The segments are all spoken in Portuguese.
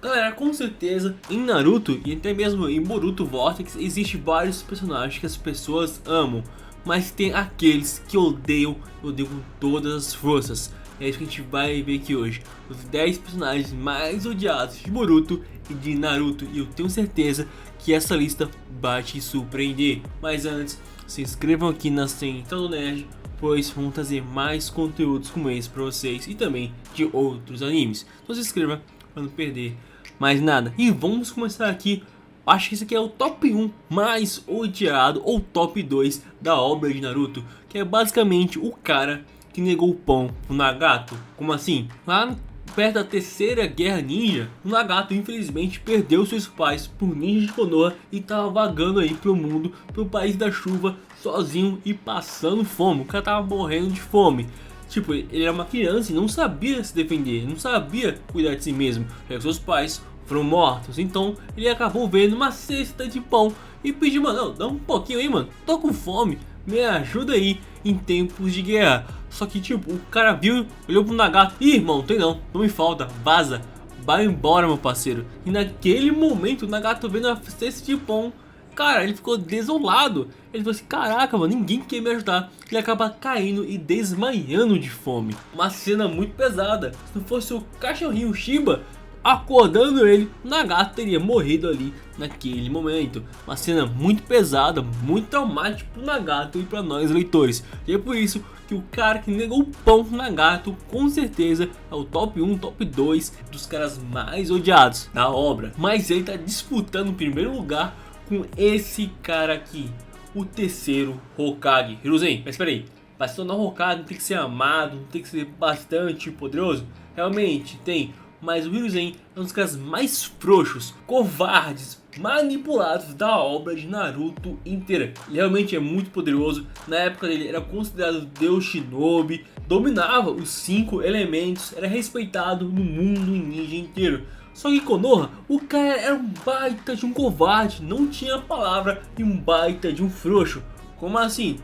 Galera, com certeza em Naruto e até mesmo em Boruto Vortex existe vários personagens que as pessoas amam, mas tem aqueles que odeiam com todas as forças. É isso que a gente vai ver aqui hoje, os 10 personagens mais odiados de Boruto e de Naruto, e eu tenho certeza que essa lista vai te surpreender. Mas antes, se inscrevam aqui na Central do Nerd, pois vamos trazer mais conteúdos como esse pra vocês e também de outros animes. Então se inscreva para não perder mais nada. E vamos começar aqui. Acho que esse aqui é o top 1 mais odiado ou top 2 da obra de Naruto, que é basicamente o cara que negou o pão pro Nagato. Como assim? Lá perto da terceira guerra ninja, o Nagato infelizmente perdeu seus pais por ninja de Konoha e tava vagando aí pro mundo, pro país da chuva, sozinho e passando fome. O cara tava morrendo de fome. Tipo, ele era uma criança e não sabia se defender, não sabia cuidar de si mesmo, já que seus pais foram mortos. Então ele acabou vendo uma cesta de pão e pediu: mano, dá um pouquinho aí, mano, tô com fome, me ajuda aí em tempos de guerra. Só que tipo, o cara viu, olhou pro Nagato: ih, irmão, tem não me falta, vaza, vai embora, meu parceiro. E naquele momento o Nagato vendo a cesta de pão, cara, ele ficou desolado. Ele falou assim: caraca, mano, ninguém quer me ajudar. Ele acaba caindo e desmaiando de fome. Uma cena muito pesada. Se não fosse o cachorrinho Shiba acordando ele, Nagato teria morrido ali naquele momento. Uma cena muito pesada, muito traumática pro Nagato e para nós leitores. E é por isso que o cara que negou o pão pro Nagato com certeza é o top 1, top 2 dos caras mais odiados da obra. Mas ele tá disputando o primeiro lugar com esse cara aqui, o terceiro Hokage, Hiruzen. Mas espera aí, para se tornar Hokage não tem que ser amado, não tem que ser bastante poderoso. Realmente tem, mas o Hiruzen é um dos caras mais frouxos, covardes, manipulados da obra de Naruto inteira. Ele realmente é muito poderoso. Na época dele era considerado Deus Shinobi, dominava os 5 elementos, era respeitado no mundo ninja inteiro. Só que Konoha, o cara era um baita de um covarde, não tinha palavra, e um baita de um frouxo. Como assim?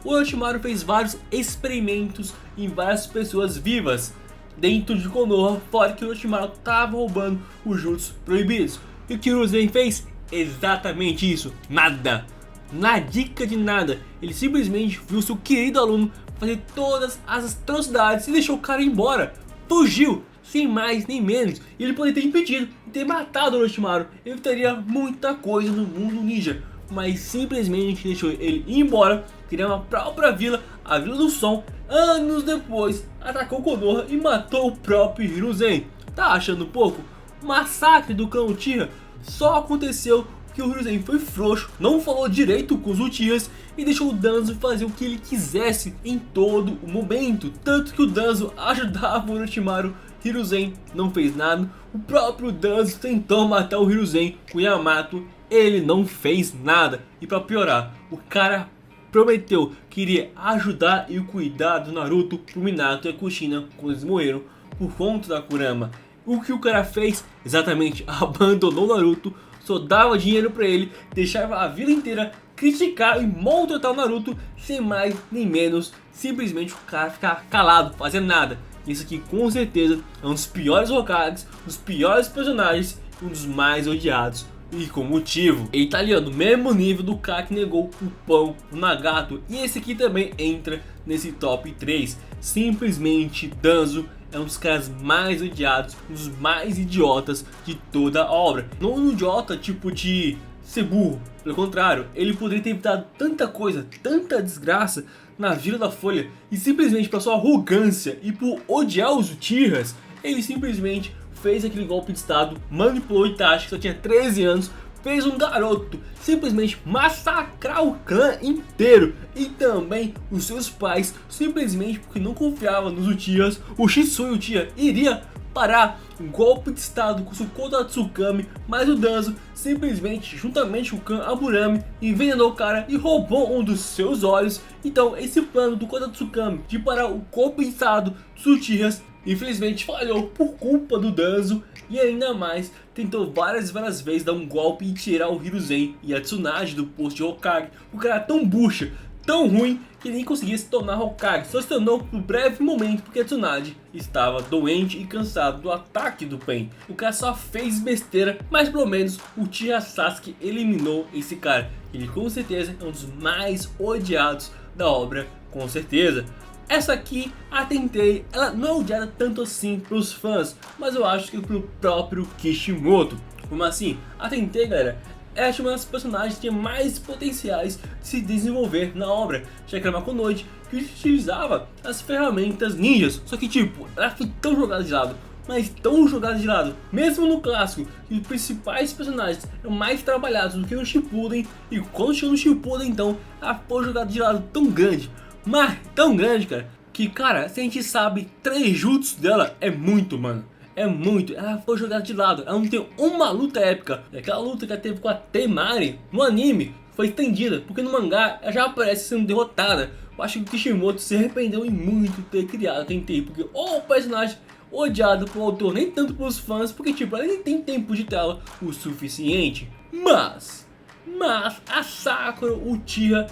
O Orochimaru fez vários experimentos em várias pessoas vivas dentro de Konoha, fora que o Orochimaru estava roubando os jutsus proibidos. E o que o Hiruzen fez? Exatamente isso, nada. Na dica de nada, ele simplesmente viu seu querido aluno fazer todas as atrocidades e deixou o cara embora. Fugiu, sem mais nem menos. E ele poderia ter impedido e ter matado o Orochimaru. Ele teria muita coisa no mundo ninja, mas simplesmente deixou ele ir embora, criar uma própria vila, a Vila do Som. Anos depois, atacou Konoha e matou o próprio Hiruzen. Tá achando pouco? O massacre do clã Uchiha só aconteceu porque o Hiruzen foi frouxo, não falou direito com os Uchihas e deixou o Danzo fazer o que ele quisesse em todo o momento. Tanto que o Danzo ajudava o Orochimaru, Hiruzen não fez nada. O próprio Danzo tentou matar o Hiruzen com Yamato, ele não fez nada. E pra piorar, o cara prometeu que iria ajudar e cuidar do Naruto, pro Minato e a Kushina quando eles morreram por conta da Kurama. O que o cara fez? Exatamente, abandonou o Naruto, só dava dinheiro pra ele, deixava a vila inteira criticar e maltratar o Naruto sem mais nem menos. Simplesmente o cara ficar calado, fazendo nada. Isso aqui com certeza é um dos piores Hokages, um dos piores personagens, um dos mais odiados. E com motivo, ele tá ali ó, no mesmo nível do cara que negou o pão, o Nagato. E esse aqui também entra nesse top 3. Simplesmente Danzo é um dos caras mais odiados, um dos mais idiotas de toda a obra. Não um idiota tipo de ser burro, pelo contrário, ele poderia ter evitado tanta coisa, tanta desgraça na Vila da Folha. E simplesmente pela sua arrogância e por odiar os Uchihas, ele simplesmente fez aquele golpe de estado, manipulou Itachi, que só tinha 13 anos, fez um garoto simplesmente massacrar o clã inteiro e também os seus pais, simplesmente porque não confiava nos Uchihas. O Shisui Uchiha iria parar um golpe de estado com o Kota Tsukami, mas o Danzo simplesmente, juntamente com o clã Aburame, envenenou o cara e roubou um dos seus olhos. Então esse plano do Kota Tsukami de parar o golpe de estado dos Uchihas infelizmente falhou por culpa do Danzo. E ainda mais, tentou várias vezes dar um golpe e tirar o Hiruzen e a Tsunade do posto de Hokage. O cara é tão bucha, tão ruim que nem conseguia se tornar Hokage. Só se tornou por um breve momento porque Tsunade estava doente e cansado do ataque do Pain. O cara só fez besteira, mas pelo menos o Uchiha Sasuke eliminou esse cara. Ele com certeza é um dos mais odiados da obra, com certeza. Essa aqui, a Tentei, ela não é odiada tanto assim pelos fãs, mas eu acho que pelo próprio Kishimoto. Como assim? A Tentei, galera, ela é uma das personagens que tinha mais potenciais de se desenvolver na obra, já que era uma Kunoichi que utilizava as ferramentas ninjas, só que tipo, ela foi tão jogada de lado, mas tão jogada de lado, mesmo no clássico, que os principais personagens eram mais trabalhados do que no Shippuden, e quando chegou no Shippuden então, ela foi jogada de lado tão grande, mas tão grande, cara, que cara, se a gente sabe, 3 jutsus dela é muito, mano. É muito, ela foi jogada de lado, ela não tem uma luta épica. E aquela luta que ela teve com a Temari no anime foi estendida, porque no mangá ela já aparece sendo derrotada. Eu acho que o Kishimoto se arrependeu em muito ter criado a Tentei, porque o personagem odiado pelo autor, nem tanto pelos fãs, porque tipo, ela nem tem tempo de tela o suficiente. Mas a Sakura Uchiha,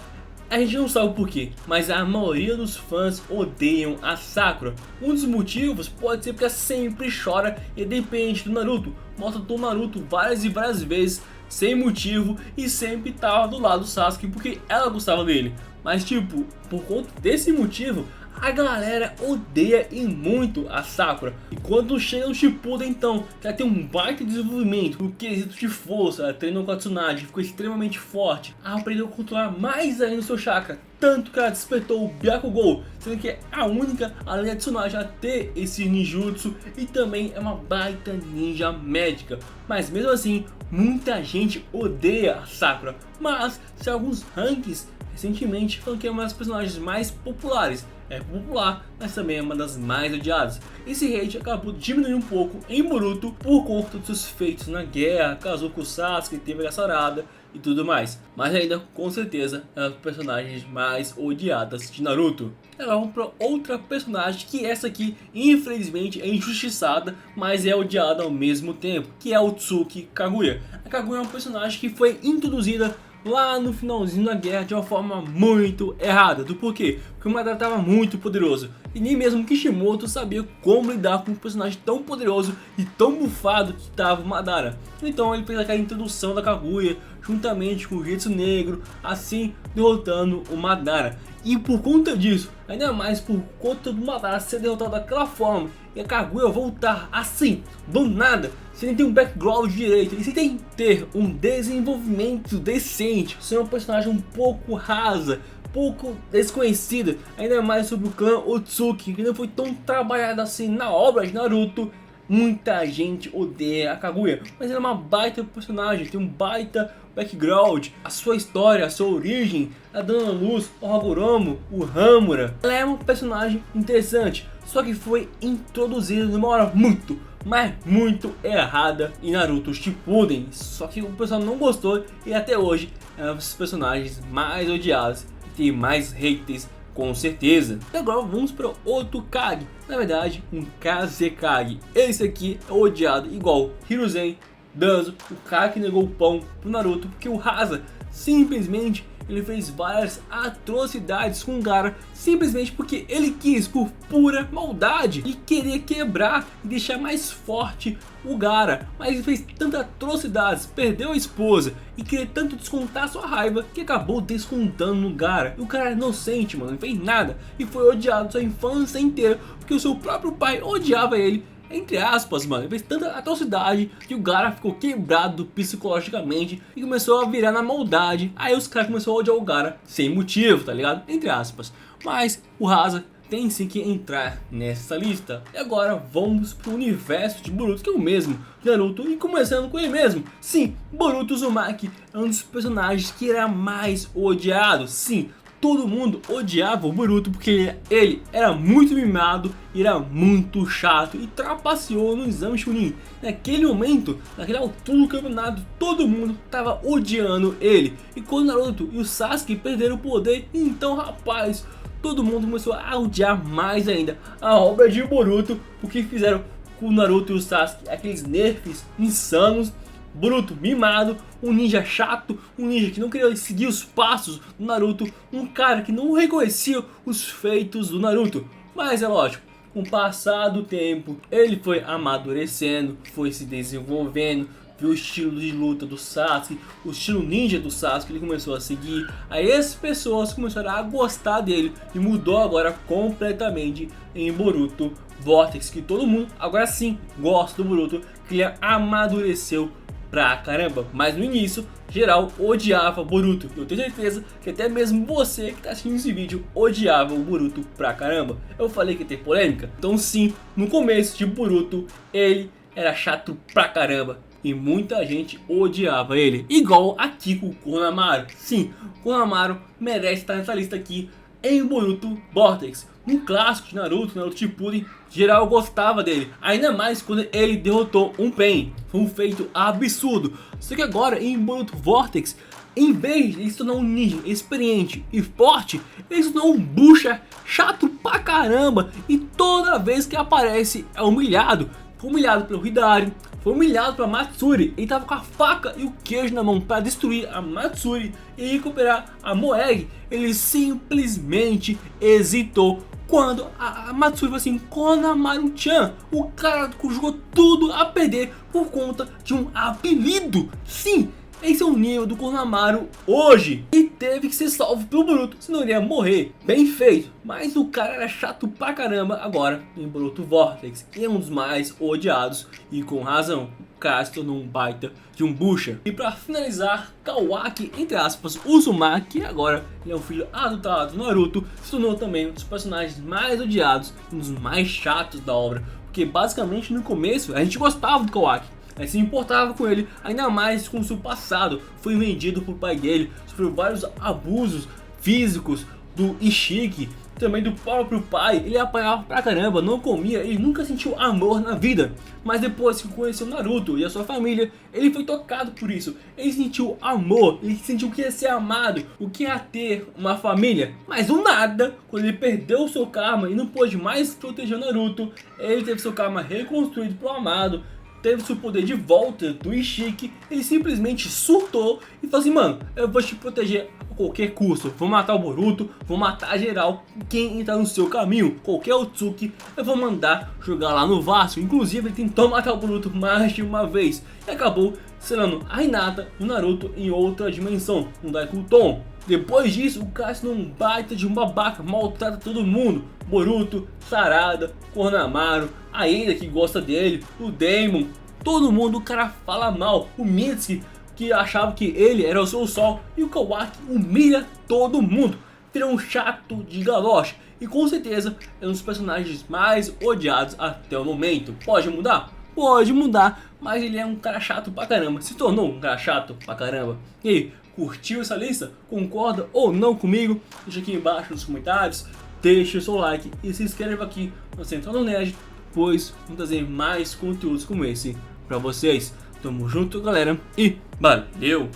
a gente não sabe o porquê, mas a maioria dos fãs odeiam a Sakura. Um dos motivos pode ser porque ela sempre chora e depende do Naruto. Mostra o Naruto várias e várias vezes, sem motivo, e sempre tava do lado do Sasuke porque ela gostava dele. Mas tipo, por conta desse motivo, a galera odeia e muito a Sakura. E quando chega no Shippuden então, que ela tem um baita desenvolvimento no quesito de força, ela treinou com a Tsunade, ficou extremamente forte, ela aprendeu a controlar mais ainda o seu chakra, tanto que ela despertou o Byakugou, sendo que é a única, além da Tsunade, a ter esse ninjutsu, e também é uma baita ninja médica. Mas mesmo assim, muita gente odeia a Sakura, mas se alguns rankings recentemente falam que é uma das personagens mais populares. É popular, mas também é uma das mais odiadas. Esse hate acabou diminuindo um pouco em Boruto por conta dos seus feitos na guerra, casou com o Sasuke, teve a sarada e tudo mais. Mas ainda, com certeza, é uma das personagens mais odiadas de Naruto. Agora vamos para outra personagem que essa aqui, infelizmente, é injustiçada, mas é odiada ao mesmo tempo, que é o Tsuki Kaguya. A Kaguya é uma personagem que foi introduzida lá no finalzinho da guerra de uma forma muito errada. Do porquê? Porque o Madara estava muito poderoso e nem mesmo Kishimoto sabia como lidar com um personagem tão poderoso e tão bufado que estava o Madara. Então ele fez aquela introdução da Kaguya juntamente com o Zetsu Negro, assim derrotando o Madara. E por conta disso, ainda mais por conta do Madara ser derrotado daquela forma e a Kaguya voltar assim, do nada, sem ter um background direito e sem ter um desenvolvimento decente, ser um personagem um pouco rasa, pouco desconhecida, ainda mais sobre o clã Otsutsuki, que não foi tão trabalhado assim na obra de Naruto. Muita gente odeia a Kaguya, mas ela é uma baita personagem, tem um baita background, a sua história, a sua origem, a dando luz, o Hagoromo, o Hamura. Ela é uma personagem interessante, só que foi introduzida de uma hora muito, mas muito errada em Naruto Shippuden. Só que o pessoal não gostou e até hoje é um dos personagens mais odiados e tem mais haters, com certeza. E agora vamos para outro Kage, na verdade um Kazekage. Esse aqui é odiado igual Hiruzen, Danzo, o cara que negou o pão pro Naruto, porque o Rasa simplesmente ele fez várias atrocidades com o Gaara, simplesmente porque ele quis, por pura maldade, e queria quebrar e deixar mais forte o Gaara. Mas ele fez tantas atrocidades, perdeu a esposa e queria tanto descontar sua raiva que acabou descontando no Gaara. E o cara é inocente, mano, não fez nada e foi odiado sua infância inteira porque o seu próprio pai odiava ele. Entre aspas, mano, ele fez tanta atrocidade que o Gaara ficou quebrado psicologicamente e começou a virar na maldade. Aí os caras começaram a odiar o Gaara sem motivo, tá ligado? Entre aspas. Mas o Rasa tem sim que entrar nessa lista. E agora vamos pro universo de Boruto, que é o mesmo de Naruto, e começando com ele mesmo. Sim, Boruto Uzumaki é um dos personagens que era mais odiado. Sim, todo mundo odiava o Boruto porque ele era muito mimado e era muito chato e trapaceou no exame Chunin. Naquele momento, naquela altura do campeonato, todo mundo tava odiando ele. E quando Naruto e o Sasuke perderam o poder, então rapaz, todo mundo começou a odiar mais ainda a obra de Boruto, porque fizeram com o Naruto e o Sasuke aqueles nerfs insanos. Boruto mimado, um ninja chato, um ninja que não queria seguir os passos do Naruto, um cara que não reconhecia os feitos do Naruto. Mas é lógico, com o passar do tempo, ele foi amadurecendo, foi se desenvolvendo, viu o estilo de luta do Sasuke, o estilo ninja do Sasuke, ele começou a seguir. Aí essas pessoas começaram a gostar dele e mudou agora completamente em Boruto Vortex, que todo mundo agora sim gosta do Boruto, que ele amadureceu pra caramba. Mas no início, geral odiava Boruto. Eu tenho certeza que até mesmo você que tá assistindo esse vídeo odiava o Boruto pra caramba. Eu falei que ia ter polêmica? Então sim, no começo de Boruto, ele era chato pra caramba e muita gente odiava ele. Igual aqui com o Konohamaru. Sim, o Konohamaru merece estar nessa lista aqui em Boruto Vortex. Um clássico de Naruto, Naruto Shippuden, geral gostava dele. Ainda mais quando ele derrotou um Pain. Foi um feito absurdo. Só que agora em Boruto Vortex, em vez de ele se tornar um ninja experiente e forte, ele se tornou um bucha chato pra caramba. E toda vez que aparece é humilhado. Foi humilhado pelo Hidari, foi humilhado pela Matsuri. Ele tava com a faca e o queijo na mão para destruir a Matsuri e recuperar a Moegi. Ele simplesmente hesitou quando a Matsuri falou assim: Konohamaru-chan. O cara jogou tudo a perder por conta de um apelido. Sim, esse é o nível do Konohamaru hoje. E teve que ser salvo pelo Boruto, senão ele ia morrer. Bem feito. Mas o cara era chato pra caramba agora em Boruto Vortex. E é um dos mais odiados. E com razão. O cara se tornou um baita de um bucha. E pra finalizar, Kawaki, entre aspas, Uzumaki, que agora ele é um filho adotado do Naruto, se tornou também um dos personagens mais odiados, um dos mais chatos da obra. Porque basicamente no começo a gente gostava do Kawaki. A gente se importava com ele, ainda mais com o seu passado. Foi vendido por pai dele, sofreu vários abusos físicos do Ishiki, também do próprio pai. Ele apanhava pra caramba, não comia, ele nunca sentiu amor na vida. Mas depois que conheceu Naruto e a sua família, ele foi tocado por isso. Ele sentiu amor, ele sentiu que ia ser amado, o que ia ter uma família. Mas do nada, quando ele perdeu o seu karma e não pôde mais proteger Naruto, ele teve seu karma reconstruído pro amado, teve seu poder de volta do Ishiki. Ele simplesmente surtou e falou assim: mano, eu vou te proteger a qualquer custo. Vou matar o Boruto, vou matar geral quem entrar no seu caminho. Qualquer Otsutsuki eu vou mandar jogar lá no Vasco. Inclusive ele tentou matar o Boruto mais de uma vez e acabou selando a Hinata e o Naruto em outra dimensão, no Daikuton. Depois disso, o cara se tornou um baita de um babaca, maltrata todo mundo. Boruto, Sarada, Konohamaru, a Ida que gosta dele, o Daemon, todo mundo o cara fala mal. O Mitsuki, que achava que ele era o seu sol, e o Kawaki humilha todo mundo. Virou um chato de galocha e com certeza é um dos personagens mais odiados até o momento. Pode mudar? Pode mudar, mas ele é um cara chato pra caramba. Se tornou um cara chato pra caramba. E aí, curtiu essa lista? Concorda ou não comigo? Deixa aqui embaixo nos comentários, deixa o seu like e se inscreva aqui no Central do Nerd, pois vamos trazer mais conteúdos como esse pra vocês. Tamo junto, galera, e valeu!